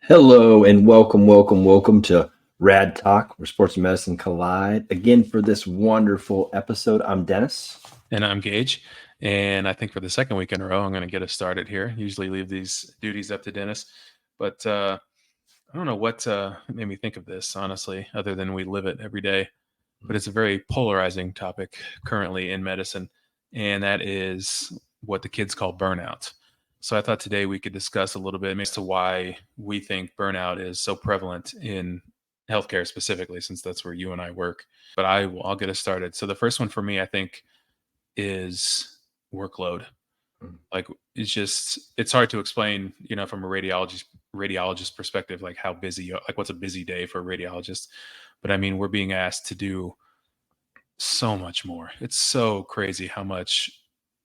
Hello and welcome to Rad Talk, where sports and medicine collide. Again, for this wonderful episode, I'm Dennis. And I'm Gage. And I think for the second week in a row, I'm going to get us started here. Usually leave these duties up to Dennis. But I don't know what made me think of this, honestly, other than we live it every day. But it's a very polarizing topic currently in medicine. And that is what the kids call burnout. So I thought today we could discuss a little bit as to why we think burnout is so prevalent in healthcare specifically, since that's where you and I work. But I'll get us started. So the first one for me, I think, is workload. Like it's hard to explain, from a radiologist perspective, like how busy, like what's a busy day for a radiologist. But I mean, we're being asked to do so much more. It's so crazy how much,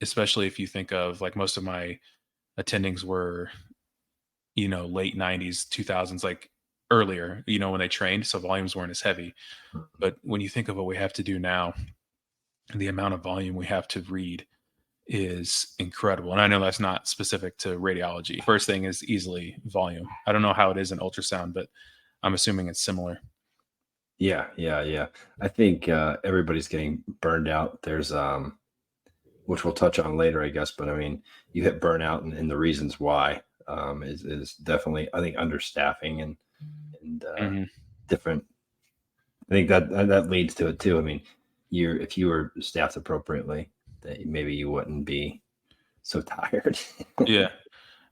especially if you think of like most of my attendings were, late 90s, 2000s, like earlier, when they trained. So volumes weren't as heavy. But when you think of what we have to do now, the amount of volume we have to read is incredible. And I know that's not specific to radiology. First thing is easily volume. I don't know how it is in ultrasound, but I'm assuming it's similar. Yeah. I think everybody's getting burned out. There's which we'll touch on later, I guess. But I mean, you hit burnout, and the reasons why is definitely, I think, understaffing and Hmm. different. I think that leads to it too. I mean, if you were staffed appropriately, that maybe you wouldn't be so tired. Yeah.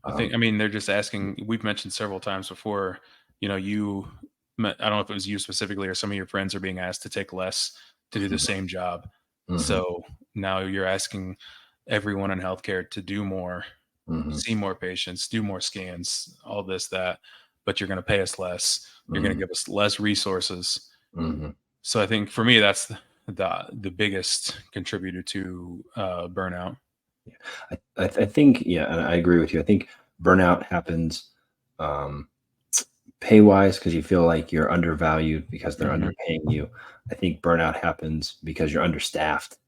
um, I mean, they're just asking, we've mentioned several times before, I don't know if it was you specifically or some of your friends are being asked to take less to do the same job. mhm, So now you're asking everyone in healthcare to do more, mhm, see more patients, do more scans, all this, that, but you're going to pay us less. You're going to mhm, give us less resources. mhm. So I think for me, that's the biggest contributor to burnout. I think, yeah, and I agree with you. I think burnout happens um, pay wise because you feel like you're undervalued because they're Hmm. underpaying you. I think burnout happens because you're understaffed,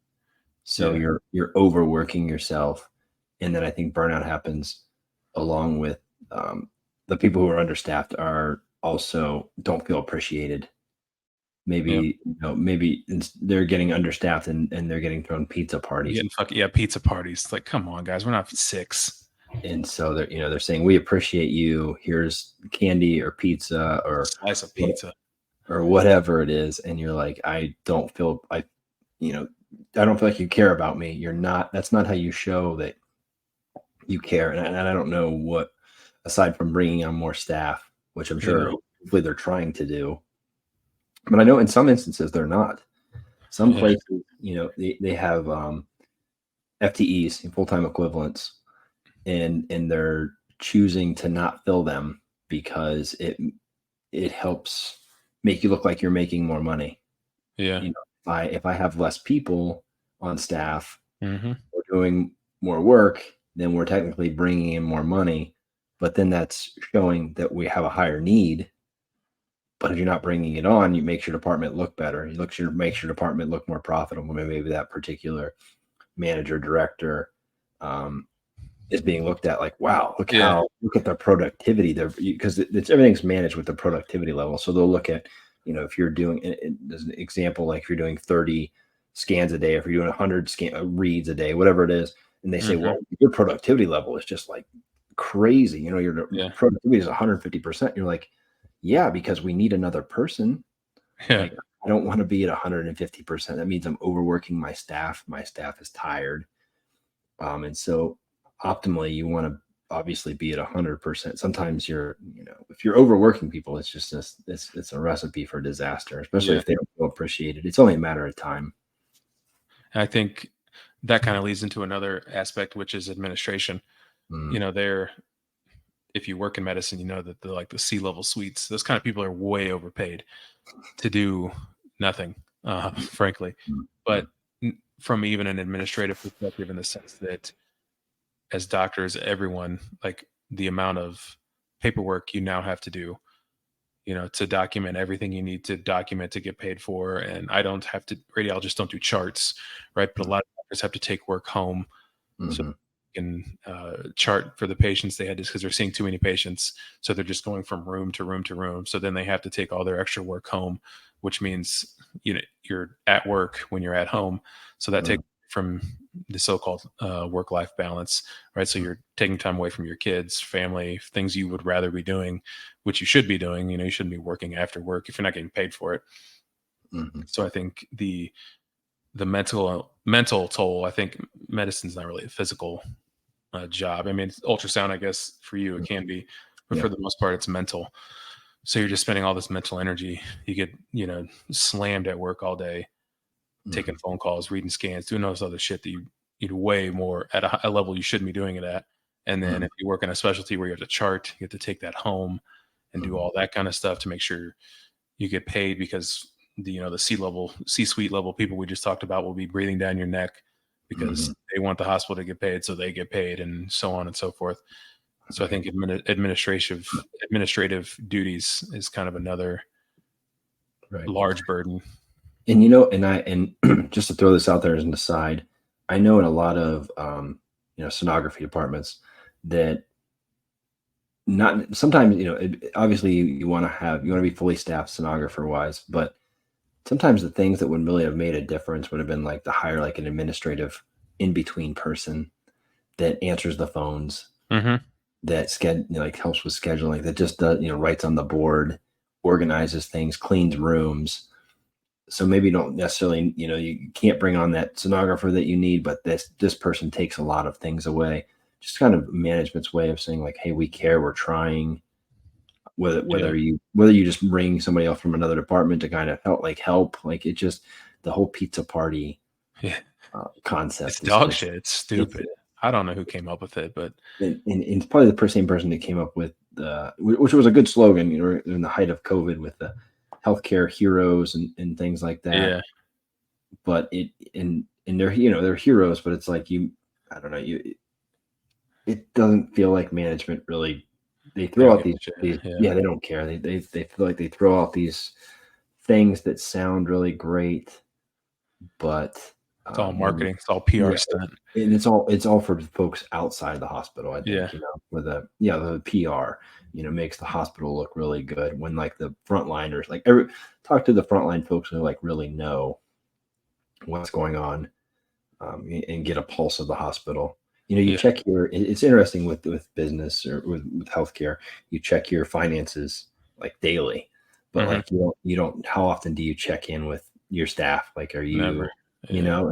so Yeah. you're overworking yourself, and then I think burnout happens along with um, the people who are understaffed are also don't feel appreciated. Yeah. They're getting understaffed and they're getting thrown pizza You're parties. getting fucking, yeah, pizza parties. Like, come on, guys, we're not six. And so they're saying, we appreciate you, here's candy or pizza Slice of what- pizza. or whatever it is, and you're like, you know I don't feel like you care about me. You're not That's not how you show that you care. And I don't know what, aside from bringing on more staff, which I'm Yeah. sure hopefully they're trying to do, but I know in some instances they're not. Some Yeah. places, they have FTEs, full-time equivalents, and they're choosing to not fill them because it helps make you look like you're making more money. Yeah. If I have less people on staff Hmm. or doing more work, then we're technically bringing in more money, but then that's showing that we have a higher need. But if you're not bringing it on, you makes your department look better. Makes your department look more profitable. Maybe that particular manager, director, um, is being looked at like, wow, Yeah. look at the productivity there, because it's everything's managed with the productivity level. So they'll look at, if you're doing as an example, like if you're doing 30 scans a day, if you're doing 100 reads a day, whatever it is, and they say, Hmm. well, your productivity level is just like crazy. Your Yeah. productivity is 150%. You're like, yeah, because we need another person. Yeah. Like, I don't want to be at 150%. That means I'm overworking my staff. My staff is tired. And so optimally, you want to obviously be at 100%. Sometimes if you're overworking people, it's just it's a recipe for disaster, especially Yeah. if they don't feel appreciated. It's only a matter of time. I think that kind of leads into another aspect, which is administration. Mm, There, if you work in medicine, you know that the C-level suites, those kind of people are way overpaid to do nothing, frankly. mm, But mm, from even an administrative perspective, in the sense that as doctors, everyone, like the amount of paperwork you now have to do, to document everything you need to document to get paid for. And I don't have to, radiologists don't do charts, right? But a mm, lot of doctors have to take work home. So mhm. can chart for the patients they had just because they're seeing too many patients. So they're just going from room to room to room. So then they have to take all their extra work home, which means you're at work when you're at home. So that takes Mhm. from the so-called work-life balance, right? So you're taking time away from your kids, family, things you would rather be doing, which you should be doing. You shouldn't be working after work if you're not getting paid for it. Mhm. So I think the mental toll. I think medicine's not really a physical job. I mean, ultrasound, I guess for you it Mhm. can be, but Yeah. for the most part, it's mental. So you're just spending all this mental energy. You get slammed at work all day, taking Mhm. phone calls, reading scans, doing all this other shit that you'd way more at a level you shouldn't be doing it at. And then Mhm. if you work in a specialty where you have to chart, you have to take that home and do Mhm. all that kind of stuff to make sure you get paid because the C-suite level people we just talked about will be breathing down your neck because Mhm. they want the hospital to get paid, so they get paid, and so on and so forth. So I Right. think administrative duties is kind of another Right. large burden. And just to throw this out there as an aside, I know in a lot of sonography departments that not sometimes obviously you want to be fully staffed sonographer wise, but sometimes the things that would really have made a difference would have been like to hire like an administrative in between person that answers the phones, Hmm. that like helps with scheduling, that just does writes on the board, organizes things, cleans rooms. So maybe you don't necessarily, you can't bring on that sonographer that you need, but this person takes a lot of things away. Just kind of management's way of saying like, hey, we care, we're trying. Whether Yeah, whether you just bring somebody else from another department to kind of help, like it just the whole pizza party yeah. It's concept is dog shit. It's it's stupid. I don't know who came up with it, but and it's probably the same person that came up with which was a good slogan, in the height of COVID with the healthcare heroes and things like that. yeah, But and they're they're heroes, but it's like I don't know, it doesn't feel like management really. They they throw don't out give a shit. these Yeah, yeah, they don't care. They feel like they throw out these things that sound really great, but it's all and marketing. It's all PR yeah, stunt. and it's all for folks outside the hospital. I Yeah, think with the PR, makes the hospital look really good when like the frontliners, like talk to the frontline folks who like really know what's going on, and get a pulse of the hospital. You yeah. check it's interesting with business or with healthcare, you check your finances like daily, but Hmm. like how often do you check in with your staff? Like, are Never. you, Yeah.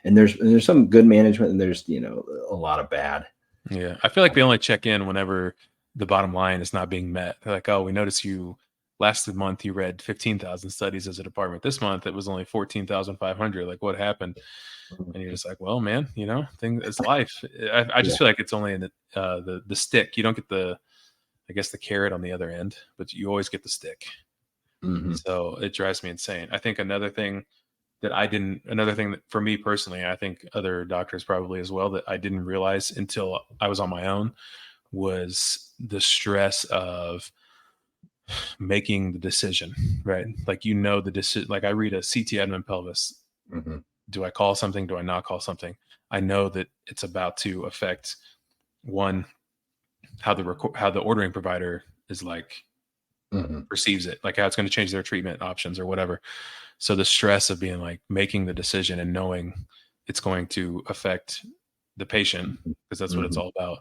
and there's some good management and there's, a lot of bad. Yeah, I feel like they only check in whenever the bottom line is not being met. They're like, "Oh, we noticed you last month you read 15,000 studies as a department. This month it was only 14,500. Like, what happened?" And you're just like, "Well, man, thing it's life." I Yeah. just feel like it's only in the stick. You don't get I guess the carrot on the other end, but you always get the stick. Hmm. So it drives me insane. I think another thing that for me personally, I think other doctors probably as well, that I didn't realize until I was on my own, was the stress of making the decision, right? Like, the decision. Like, I read a CT abdomen pelvis. Hmm. Do I call something? Do I not call something? I know that it's about to affect one, how the ordering provider is like Hmm. perceives it, like how it's going to change their treatment options or whatever. So the stress of being like making the decision and knowing it's going to affect the patient, because that's what it's Hmm. all about.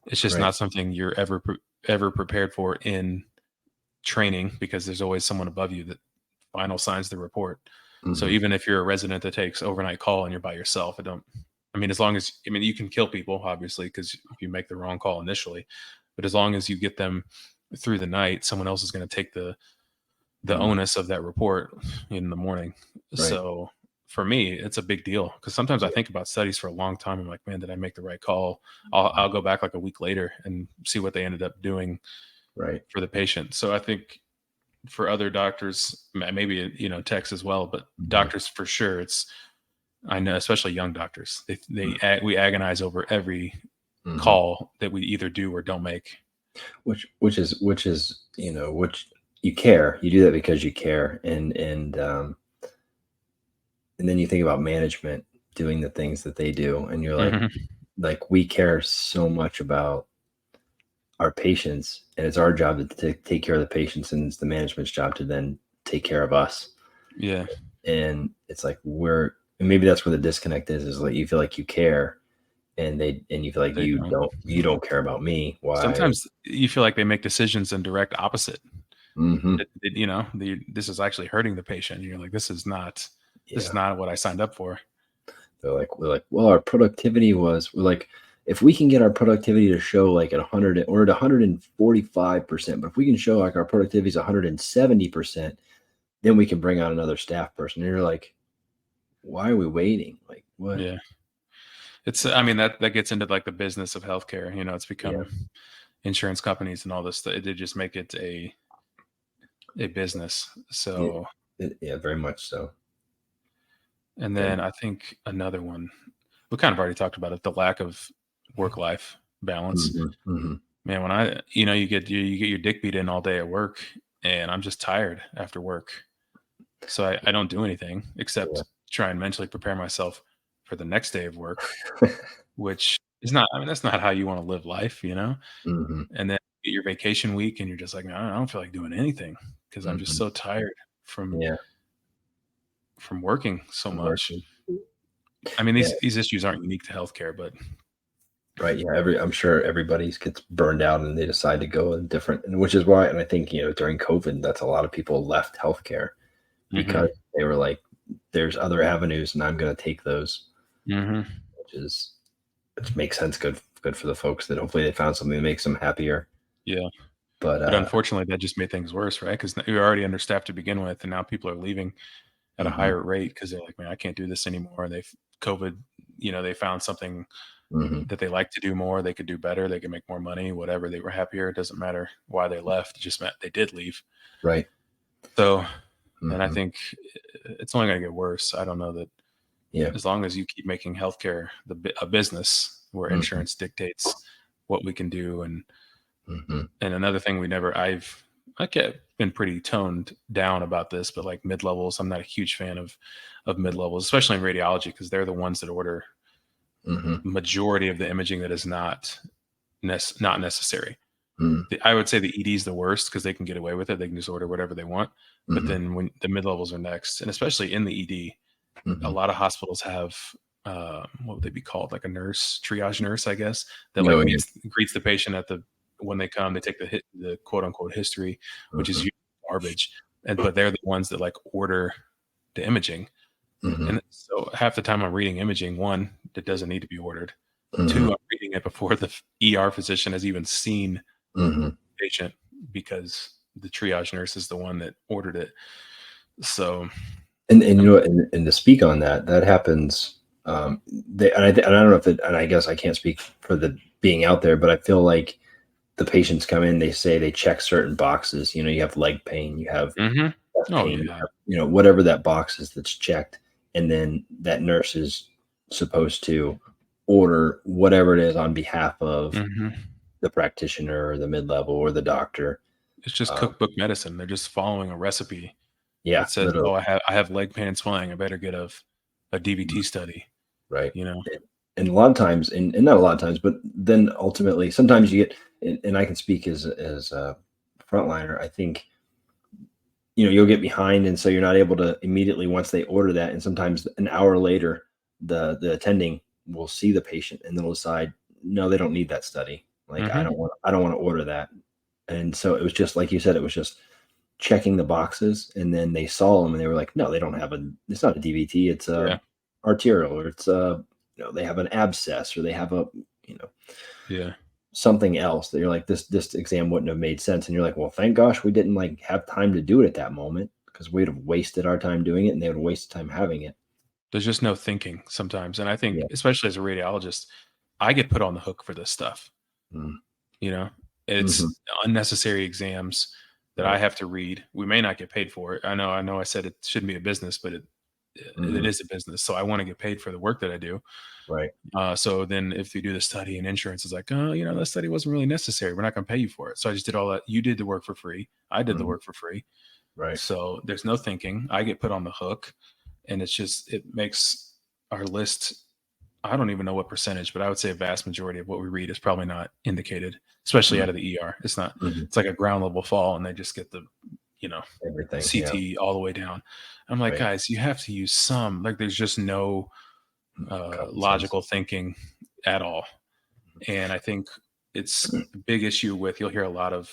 It's just Right. not something you're ever prepared for in training, because there's always someone above you that final signs the report. So Hmm. even if you're a resident that takes overnight call and you're by yourself, I mean, as long as, I mean, you can kill people obviously, because if you make the wrong call initially, but as long as you get them through the night, someone else is going to take the Hmm. onus of that report in the morning. Right. So for me, it's a big deal, because sometimes I Yeah. think about studies for a long time. I'm like, man, did I make the right call? I'll go back like a week later and see what they ended up doing Right. for the patient. So I think for other doctors, maybe techs as well, but Hmm. doctors for sure, I know, especially young doctors, we agonize over every Hmm. call that we either do or don't make. Which is which you care, you do that because you care, and then you think about management doing the things that they do, and you're like, Mhm. like we care so much about our patients, and it's our job to take care of the patients, and it's the management's job to then take care of us. Yeah, And it's like and maybe that's where the disconnect is like you feel like you care, and you feel like they don't. you don't care about me. Why? Sometimes you feel like they make decisions in direct opposite. Hmm. This is actually hurting the patient. You're like, this is Yeah. not what I signed up for. We're like, well, our productivity we're like, if we can get our productivity to show like at 100 or at 145%, but if we can show like our productivity is 170%, then we can bring out another staff person. And you're like, why are we waiting? Like, what? Yeah. I mean, that gets into like the business of healthcare. It's Yeah. become insurance companies and all this. They just make it a business. Yeah. So, Yeah, very much so. and Very then I think another one, we kind of already talked about it, the lack of work-life balance. much. Hmm. Man, when you get your dick beat in all day at work, and I'm just tired after work. So I don't do anything Yeah. except try and mentally prepare myself for the next day of work, which is not, I mean, that's not how you want to live life, Hmm. And then you get your vacation week and you're just like, I don't feel like doing anything because I'm just Hmm. so tired from Yeah. working so I'm much. working. I mean, Yeah. these issues aren't unique to healthcare, but Right. Yeah. I'm sure everybody gets burned out and they decide to go a different, and which is why, and I think, during COVID, that's a lot of people left healthcare hmm because they were like, there's other avenues and I'm going to take those, hmm which is, which makes sense. Good for the folks that hopefully they found something that makes them happier. yeah. But, But unfortunately, that just made things worse, right? Because you're already understaffed to begin with, and now people are leaving at a mhm, higher rate because they're like, man, I can't do this anymore. And they've COVID, they found something mhm, that they like to do more. They could do better. They could make more money, whatever. They were happier. It doesn't matter why they left. It just meant they did leave. right. So, and I Mhm, think it's only going to get worse. I don't know that yeah. as long as you keep making healthcare a business where Mhm, insurance dictates what we can do, mhm, and another thing I get been pretty toned down about this, but like mid levels, I'm not a huge fan of mid levels, especially in radiology, because they're the ones that order mhm, majority of the imaging that is not necessary. mhm, I would say the ED is the worst because they can get away with it. They can just order whatever they want. But mhm, then when the mid levels are next, and especially in the ED, a mhm. lot of hospitals have what would they be called? Like a nurse, triage nurse, I guess, that Oh, like yeah. greets the patient at when they come. They take the quote unquote history, which is Mhm, usually garbage, but they're the ones that like order the imaging. mhm, And so half the time I'm reading imaging, one, that doesn't need to be ordered. Two, mhm, I'm reading it before the ER physician has even seen mhm. the patient because the triage nurse is the one that ordered it. So, And um, you know, and to speak on that, that happens. And I don't know if it, and I guess I can't speak for the being out there, but I feel like the patients come in, they say they check certain boxes. You have leg pain, you have mhm. chest Oh pain, yeah. whatever that box is that's checked, and then that nurse is supposed to order whatever it is on behalf of Mhm. the practitioner or the mid level or the doctor. It's just Um, cookbook medicine. They're just following a recipe yeah, that says, literally, "Oh, I have leg pain and swelling. I better get a DVT study." right. You know. And a lot of times, and not a lot of times, but then ultimately, sometimes you get, and I can speak as a frontliner. I think you'll get behind, and so you're not able to immediately once they order that, and sometimes an hour later, the attending will see the patient and they'll decide, no, they don't need that study. Like Mhm. I don't want to order that. And so it was just like you said, it was just checking the boxes, and then they saw them and they were like, no, they don't have it's not a DVT, it's a Yeah. arterial, or it's a, they have an abscess, or they have a, you know, Yeah. something else that you're like, this exam wouldn't have made sense. And you're like, well, thank gosh we didn't like have time to do it at that moment, because we'd have wasted our time doing it and they would have wasted time having it. There's just no thinking sometimes, and I think Yeah. especially as a radiologist, I get put on the hook for this stuff. Mm. You know, Mhm. it's unnecessary exams that I Right. have to read. We may not get paid for it. I know. I said it shouldn't be a business, but it Mhm. is a business. So I want to get paid for the work that I do. Right. So then if you do the study and insurance is like, oh, that study wasn't really necessary. We're not going to pay you for it. So I just did all that. You did the work for free. I did the Mhm. work for free. Right. So there's no thinking. I get put on the hook, and it makes our list I don't even know what percentage, but I would say a vast majority of what we read is probably not indicated, especially Mm, out of the ER. It's not. mhm. It's like a ground level fall, and they just get the, you know, Everything. Yeah. CT all the way down. I'm like, Right. guys, you have to use some. Like, there's just no Common sense. logical thinking at all. And I think it's a big issue with, you'll hear a lot of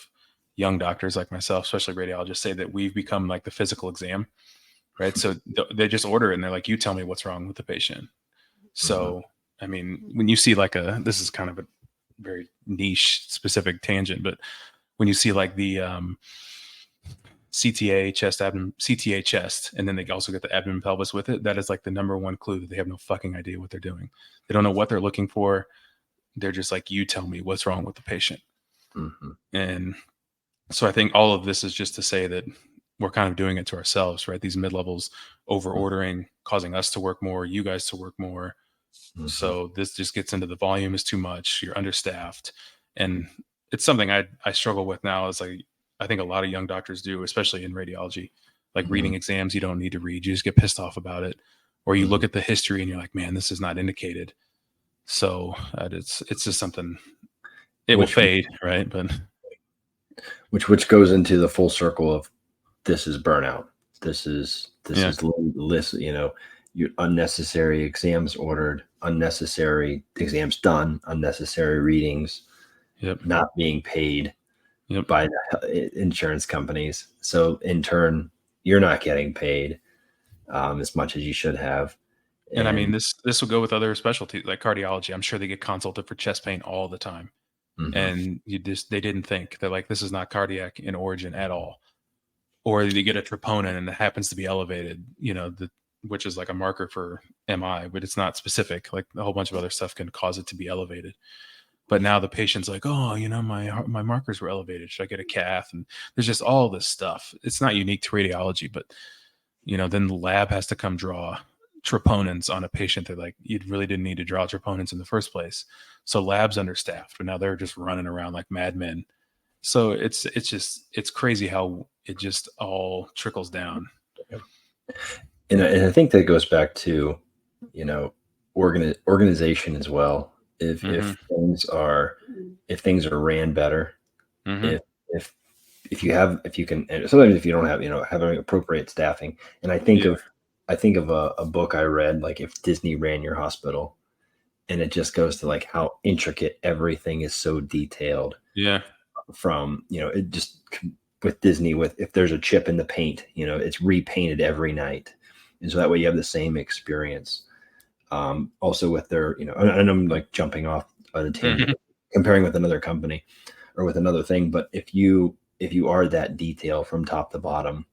young doctors like myself, especially radiologists, say that we've become like the physical exam, right? So they just order it and they're like, you tell me what's wrong with the patient. Mhm. So, I mean, when you see like this is kind of a very niche specific tangent, but when you see like the CTA chest, abdomen, CTA chest, and then they also get the abdomen pelvis with it, that is like the number one clue that they have no fucking idea what they're doing. They don't know what they're looking for. They're just like, you tell me what's wrong with the patient. Mhm. And so I think all of this is just to say that we're kind of doing it to ourselves, right? These mid levels over Mhm. ordering, causing us to work more, you guys to work more. Mhm. So this just gets into the volume is too much. You're understaffed, and it's something I struggle with now. Is like, I think a lot of young doctors do, especially in radiology, like Mhm. reading exams you don't need to read. You just get pissed off about it, or you look Mhm. at the history and you're like, man, this is not indicated. So it's just something. It will Which fade, right? But which goes into the full circle of this is burnout. This yeah, is list. You unnecessary exams ordered, unnecessary exams done, unnecessary readings, yep, not being paid yep. by the insurance companies. So in turn, you're not getting paid as much as you should have. And I mean, And this will go with other specialties like cardiology. I'm sure they get consulted for chest pain all the time, mhm, and they didn't think, they're like, this is not cardiac in origin at all. Or you get a troponin and it happens to be elevated, which is like a marker for MI, but it's not specific. Like a whole bunch of other stuff can cause it to be elevated. But now the patient's like, oh, my markers were elevated. Should I get a cath? And there's just all this stuff. It's not unique to radiology, but then the lab has to come draw troponins on a patient. They're like, you really didn't need to draw troponins in the first place. So lab's understaffed, but now they're just running around like madmen. So it's crazy how it just all trickles down. and I think that goes back to you know organization as well. If Hmm. if things are if things are ran better, Hmm. if if if you can, and sometimes if you don't have having appropriate staffing. And Yeah. I think of a book I read, like if Disney ran your hospital, and it just goes to like how intricate everything is, so detailed. Yeah. From it just with Disney, with if there's a chip in the paint, it's repainted every night, and so that way you have the same experience. Also with their, and I'm like jumping off on a tangent, Hmm. but comparing with another company or with another thing. But if you are that detail from top to bottom,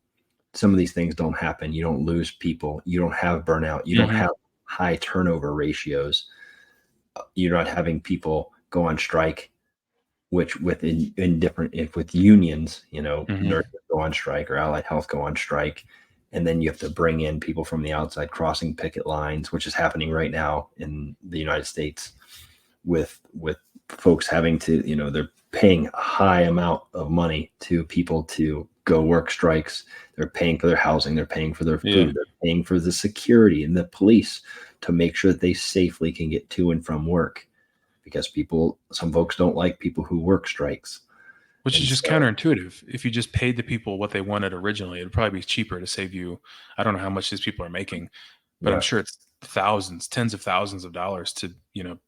some of these things don't happen. You don't lose people. You don't have burnout. You don't Hmm. have high turnover ratios. You're not having people go on strike, which in different, if with unions, Hmm. nurses go on strike or allied health go on strike, and then you have to bring in people from the outside crossing picket lines, which is happening right now in the United States, with folks having to, they're paying a high amount of money to people to go work strikes. They're paying for their housing, they're paying for their Yeah. food, they're paying for the security and the police to make sure that they safely can get to and from work, because some folks don't like people who work strikes. Which is And just so, counterintuitive. If you just paid the people what they wanted originally, it'd probably be cheaper to save you. I don't know how much these people are making, but I'm yeah. sure it's thousands, tens of thousands of dollars to,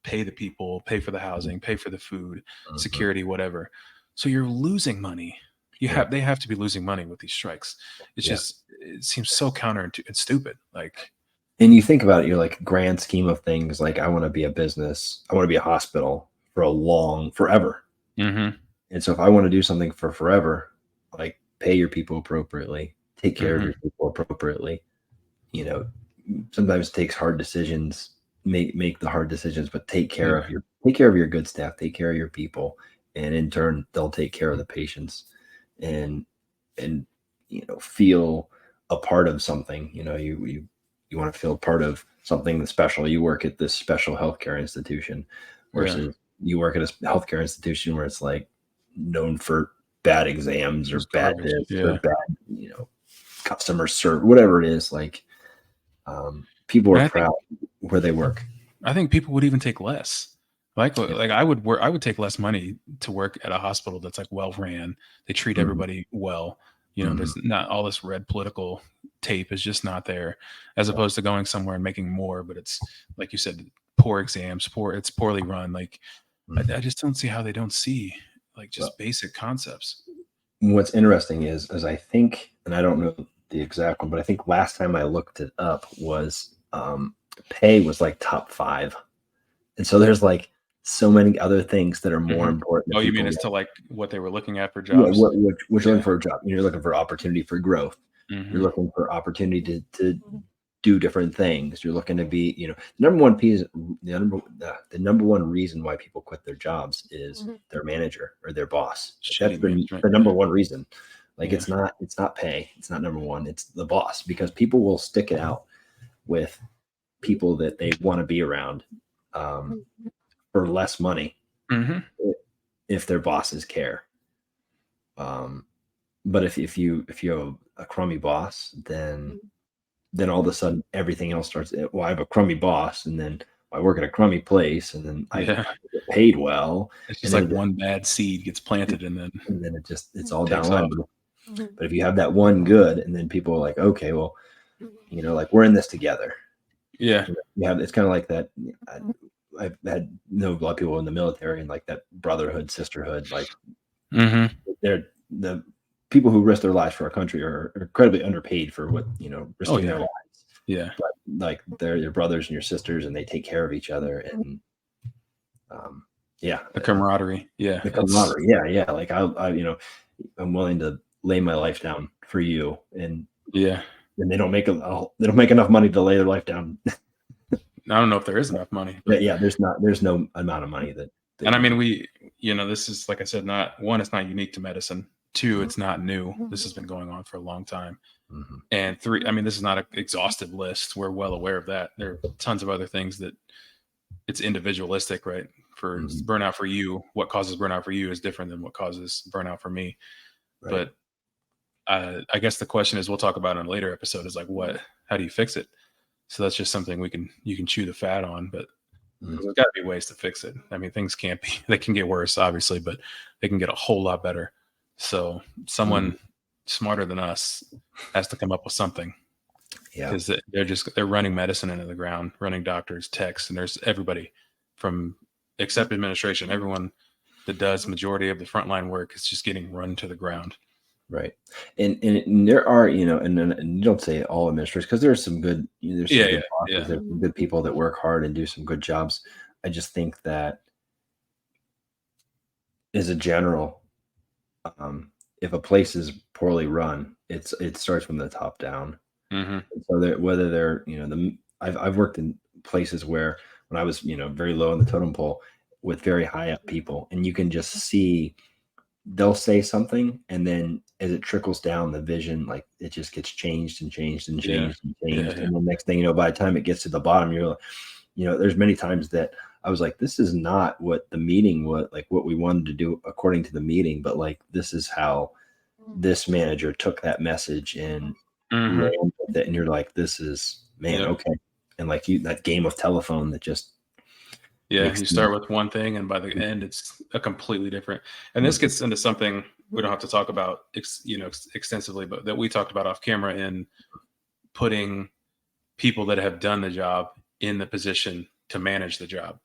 pay the people, pay for the housing, pay for the food, Mhm. security, whatever. So you're losing money. Yeah. They have to be losing money with these strikes. Yeah. It seems so counterintuitive and stupid. Like, And you think about it, you're like, grand scheme of things, like I want to be a business, I want to be a hospital for forever. mm-hmm, And so if I want to do something for forever, like pay your people appropriately, take care of mm-hmm, your people appropriately. You know, Sometimes it takes hard decisions, make the hard decisions, but yeah, take care of your good staff, take care of your people, and in turn they'll take care of the patients. And and feel a part of something. You want to feel part of something that's special. You work at this special healthcare institution yeah, versus you work at a healthcare institution where it's like known for bad exams or just bad garbage. this or Yeah. bad, customer service, whatever it is. Like, people are And I think proud where they work. I think people would even take less. Like I would take less money to work at a hospital that's like well ran. They treat Mhm, everybody well. You know, mhm. there's not all this red political tape is just not there, as Right. opposed to going somewhere and making more. But it's like you said, poor exams, it's poorly run. Like Mhm. I just don't see how they don't see like Well, just basic concepts. what's interesting is I think, and I don't know the exact one, but I think last time I looked it up was pay was like top five, and so there's like so many other things that are more Hmm. important to Oh, you mean people. as to like what they were looking at for Yeah, jobs? what you're looking Yeah. for a job. You're looking for opportunity for growth. You're Hmm. looking for opportunity to do different things. You're looking to be, the number one piece, the number one reason why people quit their jobs is their manager or their boss. Like that's Shitty management. the number Yeah. one reason. Like Yeah. it's not pay. It's not number one. It's the boss because people will stick it out with people that they want to be around um, for less money Hmm. if their bosses care. Um, but if you have a crummy boss, then all of a sudden everything else starts. Well, I have a crummy boss, and then I work at a crummy place, and then Yeah. I get paid well, It's and just like then one bad seed gets planted and then it's all down the takes line. off. But if you have that one good, and then people are like, okay, well, like we're in this together. Yeah. You have it's kind of like that. I, I've had know a lot of people in the military and like that brotherhood, sisterhood. Like Hmm. they're the people who risk their lives for our country are incredibly underpaid for what Oh risking their yeah. lives. Yeah. But like they're your brothers and your sisters, and they take care of each other, and um, yeah, The camaraderie. Yeah. the It's camaraderie. Yeah, yeah. Like I'm willing to lay my life down for you, yeah. and they don't make enough money to lay their life down. I don't know if there is enough money, but Yeah, there's no amount of money that and I you mean can. this is like I said, not one, it's not unique to medicine. Two, Mhm, it's not new. This has been going on for a long time. mhm, And three, I mean, this is not an exhaustive list. We're well aware of that. There are tons of other things that it's individualistic, right? For mhm. burnout for you, what causes burnout for you is different than what causes burnout for me. Right. But I guess the question is, we'll talk about in a later episode. Is like, how do you fix it? So that's just something you can chew the fat on, but Mhm, there's got to be ways to fix it. I mean, things can't be, they can get worse, obviously, but they can get a whole lot better. So mhm. someone smarter than us has to come up with something Yeah. because they're running medicine into the ground, running doctors, techs, and there's everybody from except administration, everyone that does majority of the frontline work is just getting run to the ground. Right. And there are, and you don't say all administrators because there's some Yeah, yeah, good bosses, yeah. there's some good people that work hard and do some good jobs. I just think that as a general, if a place is poorly run, it starts from the top down. Hmm. So that whether they're, I've worked in places where when I was, very low in the totem pole with very high up people, and you can just see they'll say something, and then as it trickles down the vision, like it just gets changed and changed and Yeah, changed and yeah, changed, yeah. and the next thing you know, by the time it gets to the bottom, you're like, there's many times that I was like, this is not what the meeting was, like what we wanted to do according to the meeting, but like this is how this manager took that message and Hmm. ran with it, and you're like, this is, man, Yep. okay. And like that game of telephone that just Yeah, makes you things. start with one thing, and by the end, it's a completely different. And this gets into something we don't have to talk about, extensively, but that we talked about off camera in putting people that have done the job in the position to manage the job,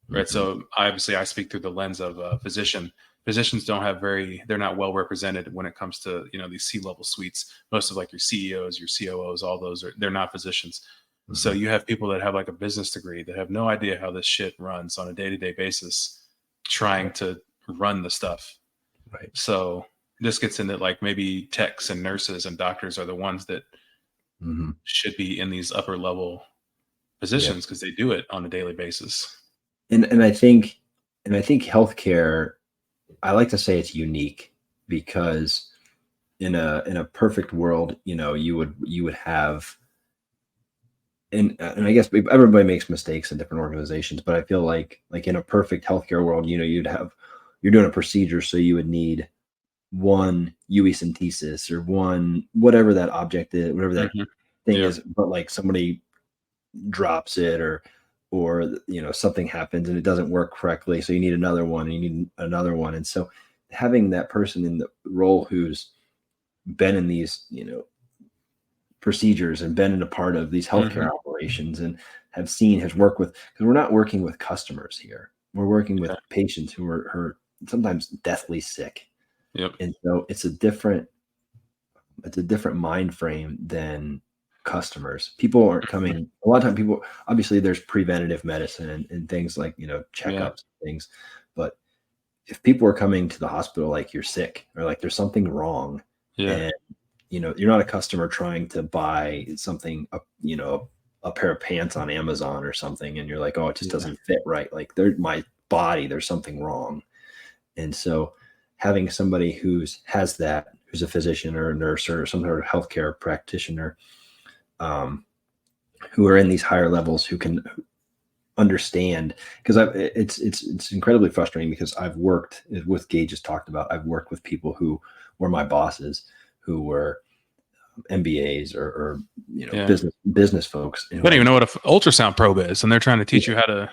right? Mhm. So obviously, I speak through the lens of a physician. Physicians don't have they're not well represented when it comes to these C-level suites. Most of like your CEOs, your COOs, all those they're not physicians. So Mhm. you have people that have like a business degree that have no idea how this shit runs on a day-to-day basis, trying Right. to run the stuff. Right. So this gets into like maybe techs and nurses and doctors are the ones that Mhm. should be in these upper level Yep. positions because they do it on a daily basis. And I think healthcare, I like to say it's unique because in a perfect world, you would have, and I guess everybody makes mistakes in different organizations, but I feel like in a perfect healthcare world, you're doing a procedure, so you would need one UE synthesis or one whatever that object is, whatever that Hmm. thing Yeah. is, but like somebody drops it, or something happens and it doesn't work correctly, so you need another one and you need another one. And so having that person in the role who's been in these procedures and been in a part of these healthcare Hmm. operations and has worked with, because we're not working with customers here, we're working Yeah. with patients who are sometimes deathly sick. Yep. And so it's a different mind frame than customers. People aren't Mhm. coming a lot of time. People, obviously there's preventative medicine and things like Yeah. checkups and things, but if people are coming to the hospital like you're sick or like there's something wrong, Yeah. and you're not a customer trying to buy something, a pair of pants on Amazon or something, and you're like, oh, it just Yeah. doesn't fit right, like my body, there's something wrong. And so having somebody who's a physician or a nurse or some sort of healthcare practitioner, um, who are in these higher levels, who can understand, because it's incredibly frustrating, because I've worked with Gage has talked about, I've worked with people who were my bosses, who were MBAs or Yeah. business folks, and They don't even know what an ultrasound probe is, and they're trying to teach you how to.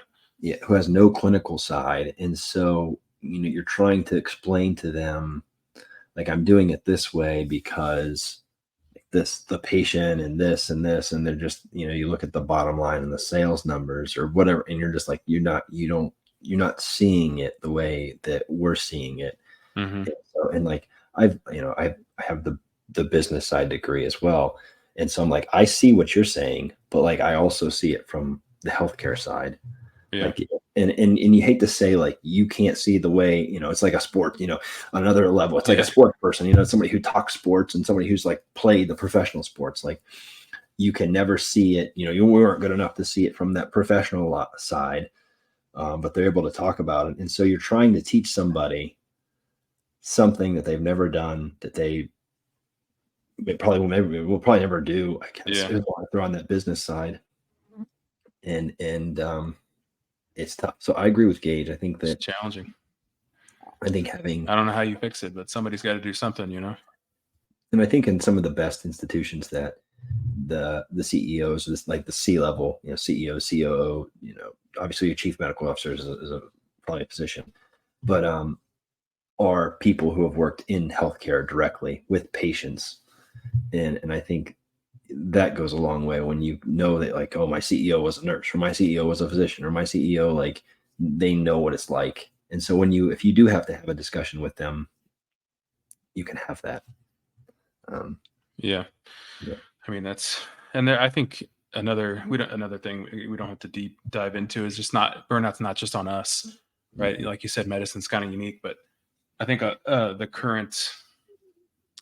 who has no clinical side. And so you're trying to explain to them, like, I'm doing it this way because the patient and this and this, and they're just, you look at the bottom line and the sales numbers or whatever, and you're just like, you're not seeing it the way that we're seeing it. Hmm. And so, and like, I have the business side degree as well, and so I'm like, I see what you're saying, but like, I also see it from the healthcare side. Yeah. Like, and you hate to say, like, you can't see the way, it's like a sport, on another level, it's like a Yeah. sports person, somebody who talks sports and somebody who's like played the professional sports. Like, you can never see it, you weren't good enough to see it from that professional side, but they're able to talk about it. And so you're trying to teach somebody something that they've never done, that they will probably never do, I guess, Yeah. is why they're on that business side. And it's tough. So I agree with Gage. It's challenging. I think having I don't know how you fix it, but somebody's got to do something, you know? And I think in some of the best institutions, that the CEOs, this like the C level, CEO, COO, obviously your chief medical officer is a probably a position, but are people who have worked in healthcare directly with patients. And I think that goes a long way when you know that, like, oh, my CEO was a nurse, or my CEO was a physician, or my CEO, like, they know what it's like. And so if you do have to have a discussion with them, you can have that. Um, Yeah. yeah. I mean, and there, I think another thing we don't have to deep dive into is just not burnout's not just on us, right? Mhm. Like you said, medicine's kind of unique, but I think the current,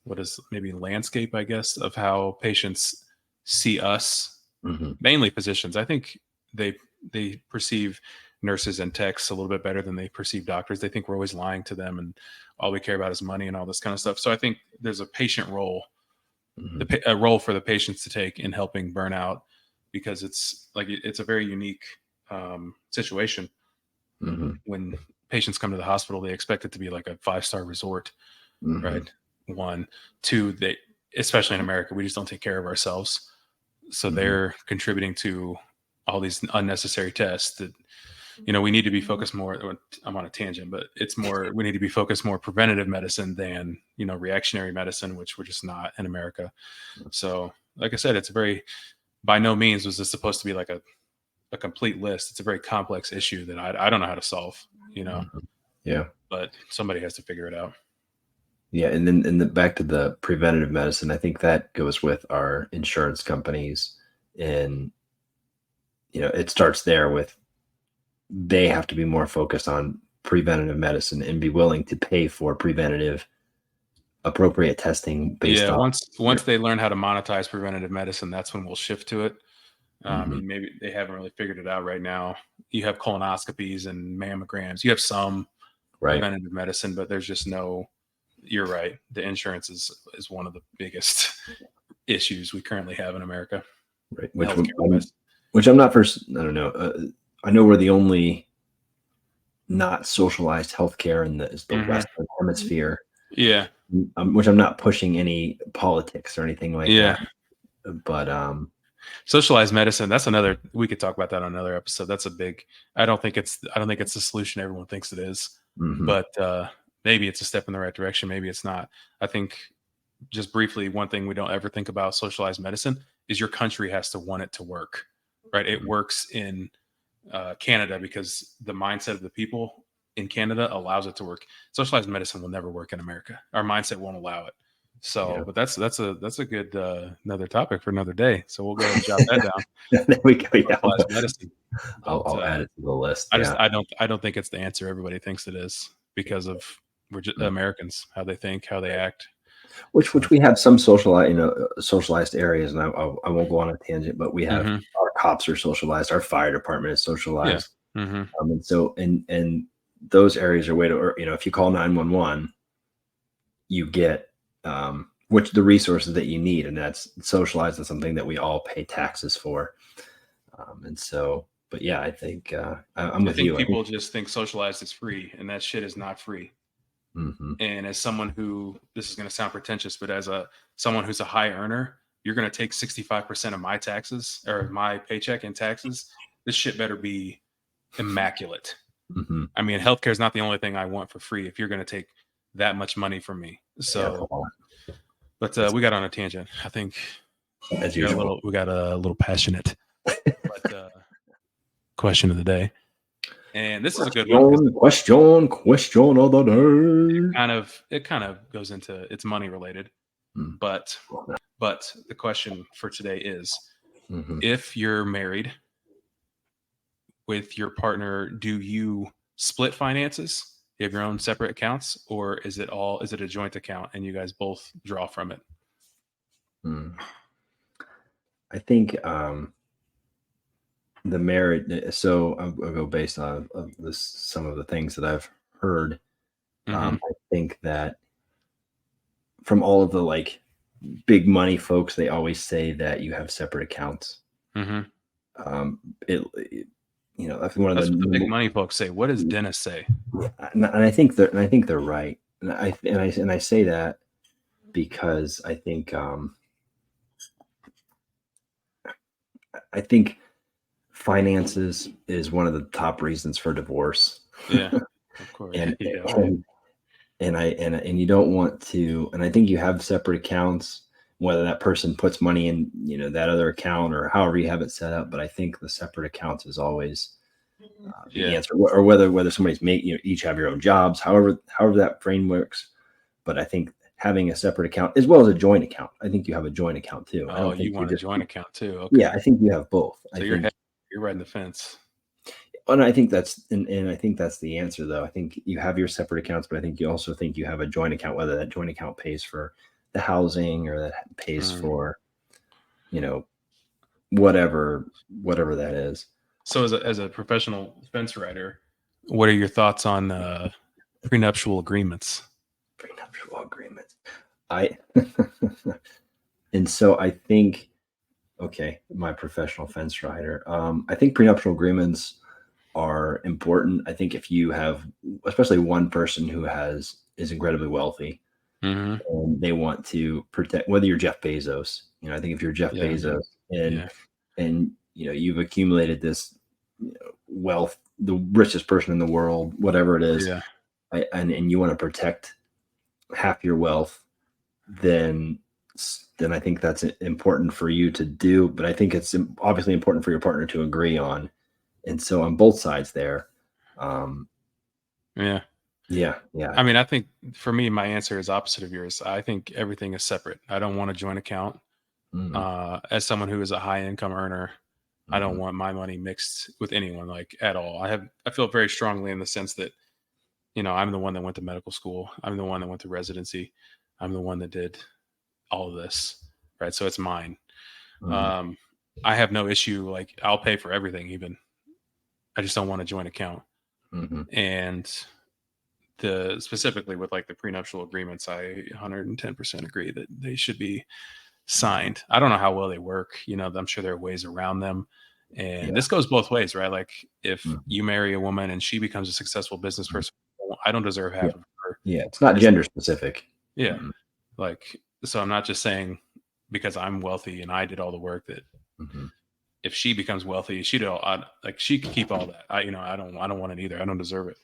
what is maybe landscape, I guess, of how patients see us, Mhm. mainly physicians. I think they they perceive nurses and techs a little bit better than they perceive doctors. They think we're always lying to them, and all we care about is money and all this kind of stuff. So I think there's a patient role, Mhm. a role for the patients to take in helping burnout, because it's a very unique situation. Mhm. When patients come to the hospital, they expect it to be like a 5-star resort, Mhm. right? One, two, they, especially in America, we just don't take care of ourselves. So Mhm. they're contributing to all these unnecessary tests that, we need to be focused more. I'm on a tangent, but we need to be focused more preventative medicine than, reactionary medicine, which we're just not in America. So, like I said, it's a very, by no means was this supposed to be like a complete list. It's a very complex issue that I don't know how to solve, Mhm. Yeah. but somebody has to figure it out. Yeah. And then back to the preventative medicine, I think that goes with our insurance companies. And, it starts there with, they have to be more focused on preventative medicine and be willing to pay for preventative appropriate testing based Yeah, on once their. they learn how to monetize preventative medicine, that's when we'll shift to it. Mhm. And maybe they haven't really figured it out right now. You have colonoscopies and mammograms. You have some Right. preventative medicine, but there's just no. You're right. The insurance is one of the biggest issues we currently have in America, Right. healthcare wise. Which I'm not first. I don't know. I know we're the only not socialized healthcare in the Hmm. Western hemisphere, Yeah, which I'm not pushing any politics or anything like yeah. that. But Socialized medicine, that's another, we could talk about that on another episode. That's a big, I don't think it's the solution everyone thinks it is. Hmm. But maybe it's a step in the right direction, maybe it's not. I think, just briefly, one thing we don't ever think about socialized medicine is your country has to want it to work, right? It works in Canada because the mindset of the people in Canada allows it to work. Socialized medicine will never work in America. Our mindset won't allow it. So, Yeah. but that's a good another topic for another day. So we'll go ahead and jot that down. There we go. Yeah. Socialized medicine, but I'll add it to the list. I just Yeah. I don't think it's the answer everybody thinks it is, because of we're just Mm. Americans, how they think, how they act. Which So, we have some socialized areas, and I won't go on a tangent, but we have hmm, our cops are socialized, our fire department is yeah, socialized, hmm, and so and those areas are way to, or, if you call 911, you get which the resources that you need, and that's socialized as something that we all pay taxes for, and so. But yeah, I think I'm I with think you. I think. people just think socialized is free, and that shit is not free. Hmm. And as someone who, this is going to sound pretentious, but as a someone who's a high earner, you're going to take 65% of my taxes or my paycheck in taxes. This shit better be immaculate. Hmm. I mean, healthcare is not the only thing I want for free if you're going to take that much money from me. Yeah, So, but it's, we got on a tangent. I think as usual. we got a little passionate. But question of the day, and this is a good one because Question of the day. it kind of goes into, it's money related. Mm. But but the question for today is, Mhm. if you're married with your partner, do you split finances? You have your own separate accounts, or is it a joint account and you guys both draw from it? Mm. I think the marriage. So I'll go based on of this, some of the things that I've heard. Mm-hmm. I think that from all of the like big money folks, they always say that you have separate accounts. Mm-hmm. Um, that's one of the That's what the big money folks say. What does Dennis say? and I think they're right. And I say that because I think finances is one of the top reasons for divorce. Yeah, of course. and Yeah, right. and and you don't want to, and I think you have separate accounts, whether that person puts money in that other account or however you have it set up, but I think the separate accounts is always the Yeah. answer, or whether somebody's each have your own jobs, however that frame works. But I think having a separate account as well as a joint account, I think you have a joint account too. I Oh, don't you think you're want a just, joint account too? yeah, Okay. I think you have both. I So think. you're riding the fence. And I think and I think that's the answer, though. I think you have your separate accounts, but I think you also think you have a joint account, whether that joint account pays for the housing or that pays Mm. for, you know, whatever that is. So as a professional fence rider, what are your thoughts on prenuptial agreements? Prenuptial agreements. I and so I think, okay, my professional fence rider. I think prenuptial agreements are important. I think if you have, especially one person who is incredibly wealthy, Mm-hmm. and they want to protect, whether you're Jeff Bezos, I think if you're Jeff Yeah, Bezos and yeah, you've accumulated this wealth, the richest person in the world, whatever it is, yeah, and you want to protect half your wealth, then I think that's important for you to do. But I think it's obviously important for your partner to agree on, and so on both sides there. Um, yeah. yeah, yeah. I mean, I think for me, my answer is opposite of yours. I think everything is separate. I don't want a joint account. Mm, As someone who is a high income earner, I don't mhm. want my money mixed with anyone, like, at all. I feel very strongly in the sense that, I'm the one that went to medical school. I'm the one that went to residency. I'm the one that did all of this, right? So it's mine. Mhm. Um, I have no issue. Like, I'll pay for everything. Even, I just don't want a joint account. Mhm. And the specifically with like the prenuptial agreements, I 110% agree that they should be signed. I don't know how well they work. I'm sure there are ways around them. And Yeah. this goes both ways, right? Like, if Mhm. you marry a woman and she becomes a successful business Mhm. person, I don't deserve Yeah. half of her. Yeah. It's not As gender specific. Yeah, Mhm. like, so I'm not just saying because I'm wealthy and I did all the work that Mhm. If she becomes wealthy, like she can keep all that. I don't want it either. I don't deserve it.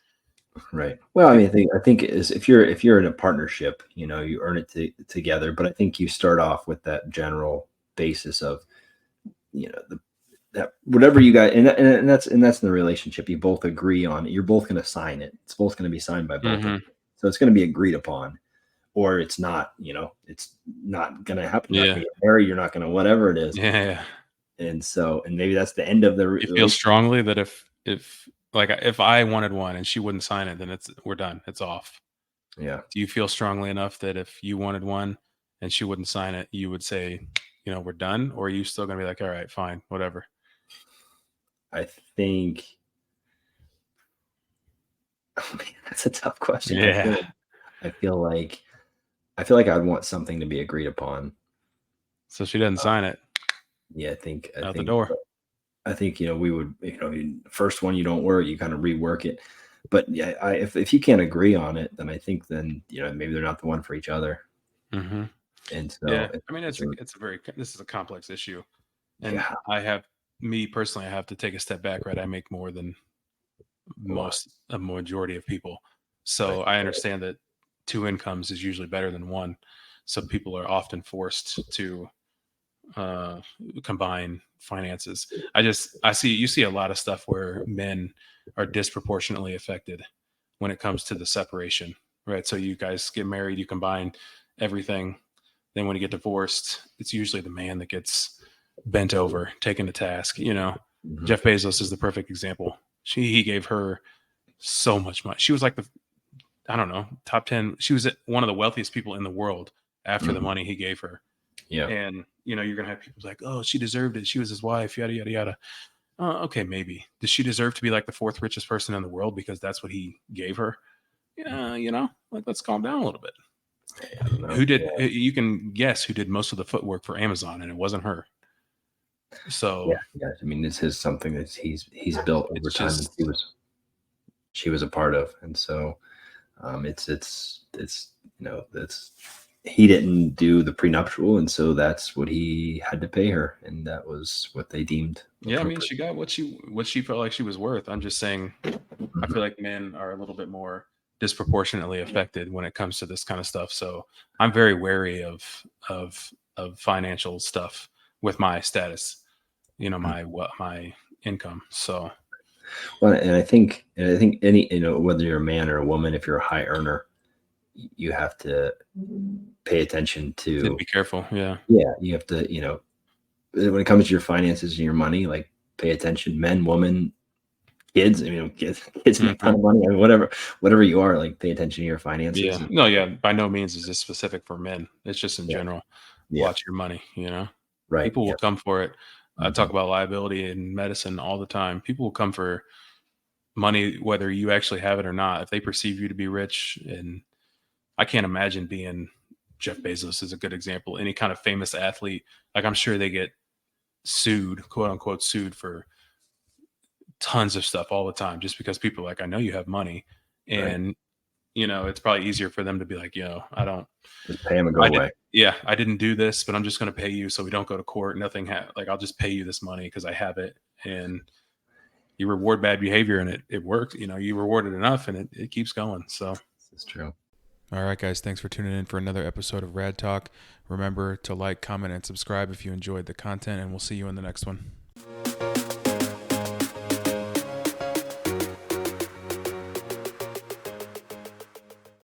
Right. Well, I I think. mean, I think is if you're in a partnership, you earn it together. But I think you start off with that general basis of the that whatever you got, and that's in the relationship. You both agree on it. You're both going to sign it. It's both going to be signed by both of Hmm. you. So it's going to be agreed upon, or it's not. It's not going to happen. You're not Yeah. going to get married. You're not going to whatever it is. Yeah. And maybe that's the end of the You feel relationship. strongly that if I wanted one and she wouldn't sign it, then we're done. It's off. Yeah. Do you feel strongly enough that if you wanted one and she wouldn't sign it, you would say, we're done? Or are you still going to be like, all right, fine, whatever? I think. Oh man, that's a tough question. I Yeah. feel. I feel like. I feel like I'd want something to be agreed upon. So she doesn't Uh, sign it, yeah, I think. I out the think. door. I think we would. First one you don't work, you kind of rework it. But yeah, if you can't agree on it, then I think then maybe they're not the one for each other. Hmm. And Yeah. so I mean, it's a, this is a complex issue. And yeah, me personally, I have to take a step back, right? I make more than a lot, a majority of people. right? So I understand that two incomes is usually better than one. So people are often forced to uh, combine finances. You see a lot of stuff where men are disproportionately affected when it comes to the separation, right? So you guys get married, you combine everything. Then when you get divorced, it's usually the man that gets bent over, taken to task. Mhm. Jeff Bezos is the perfect example. He gave her so much money. She was like I don't know, top 10. She was one of the wealthiest people in the world after the Mhm. money he gave her. Yeah, And, you're going to have people like, oh, she deserved it. She was his wife, yada, yada, yada. Okay, maybe. Does she deserve to be like the fourth richest person in the world because that's what he gave her? Yeah, like, let's calm down a little bit. I don't know. Yeah, You can guess who did most of the footwork for Amazon, and it wasn't her. yeah, So yeah. I mean, this is something that he's built over it's time, and just, she was a part of, and so it's that's he didn't do the prenuptial, and so that's what he had to pay her, and that was what they deemed yeah, I mean, appropriate. she got what she felt like she was worth. I'm just saying, I Mhm. feel like men are a little bit more disproportionately affected when it comes to this kind of stuff. So I'm very wary of financial stuff with my status, my income. So Well, and I think any whether you're a man or a woman, if you're a high earner, you have to pay attention to to. be careful. Yeah. Yeah, you have to when it comes to your finances and your money, like pay attention, men, women, kids. Kids make a ton Hmm. of money. I mean, whatever you are, like pay attention to your finances. Yeah. No, yeah. By no means is this specific for men. It's just in Yeah, general. yeah, Watch your money. right. People will Yeah. come for it. I talk Mhm. about liability in medicine all the time. People will come for money whether you actually have it or not. If they perceive you to be rich, and I can't imagine being Jeff Bezos is a good example. Any kind of famous athlete, like I'm sure they get sued, quote unquote, sued for tons of stuff all the time, just because people are like, I know you have money, Right. and it's probably easier for them to be like, Just pay them and go I did, away. yeah, I didn't do this, but I'm just going to pay you so we don't go to court. Nothing, like I'll just pay you this money because I have it, and you reward bad behavior, and it works. You reward it enough, and it keeps going. So. This is true. All right, guys, thanks for tuning in for another episode of Rad Talk. Remember to like, comment, and subscribe if you enjoyed the content, and we'll see you in the next one.